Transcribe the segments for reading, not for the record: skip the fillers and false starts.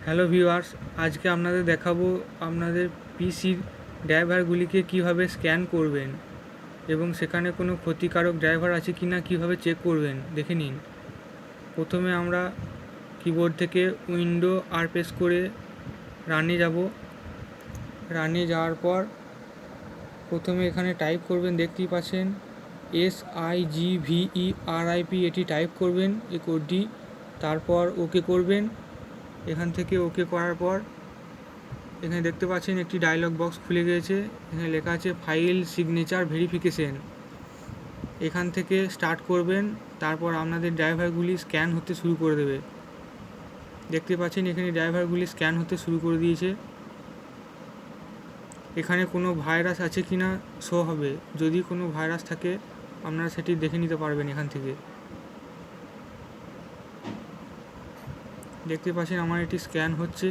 Hello viewers, আজকে আপনাদের দেখাবো আপনাদের পিসির ড্রাইভারগুলিকে কিভাবে স্ক্যান করবেন এবং সেখানে কোনো ক্ষতিকারক ড্রাইভার আছে কি না কীভাবে চেক করবেন দেখে নিন। প্রথমে আমরা কিবোর্ড থেকে উইন্ডো আর প্রেস করে রানে যাব। রানে যাওয়ার পর প্রথমে এখানে টাইপ করবেন, দেখতেই পাচ্ছেন SIGVERIP, এটি টাইপ করবেন এই কোডটি, তারপর ওকে করবেন। এখান থেকে ওকে করার পর এখানে দেখতে পাচ্ছেন একটি ডায়লগ বক্স খুলে গিয়েছে। এখানে লেখা আছে ফাইল সিগনেচার ভেরিফিকেশন। এখান থেকে স্টার্ট করবেন, তারপর আপনাদের ড্রাইভারগুলি স্ক্যান হতে শুরু করে দেবে। দেখতে পাচ্ছেন এখানে ড্রাইভারগুলি স্ক্যান হতে শুরু করে দিয়েছে। এখানে কোনো ভাইরাস আছে কি না শো হবে। যদি কোনো ভাইরাস থাকে আপনারা সেটি দেখে নিতে পারবেন এখান থেকে। দেখতে পাচ্ছেন আমার এটি স্ক্যান হচ্ছে।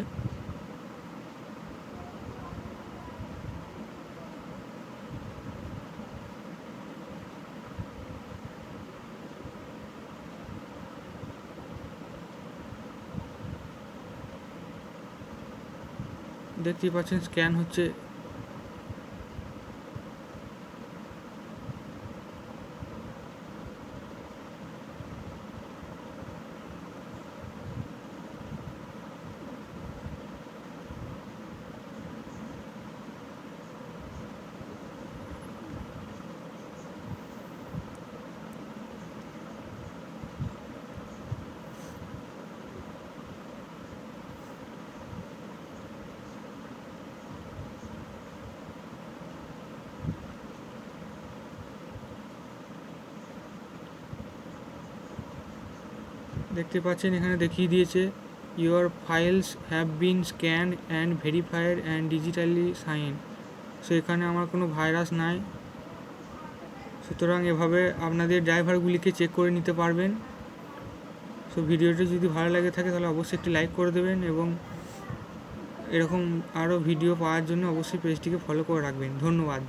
দেখতেই পাচ্ছেন স্ক্যান হচ্ছে। দেখতে পাচ্ছেন এখানে দেখিয়ে দিয়েছে your files have been scanned and verified and digitally sign. So এখানে আমার কোনো ভাইরাস নাই। সুতরাং এভাবে আপনাদের ড্রাইভারগুলিকে চেক করে নিতে পারবেন। সো ভিডিওটি যদি ভালো লাগে থাকে তাহলে অবশ্যই একটি লাইক করে দেবেন এবং এরকম আরও ভিডিও পাওয়ার জন্য অবশ্যই পেজটিকে ফলো করে রাখবেন। ধন্যবাদ।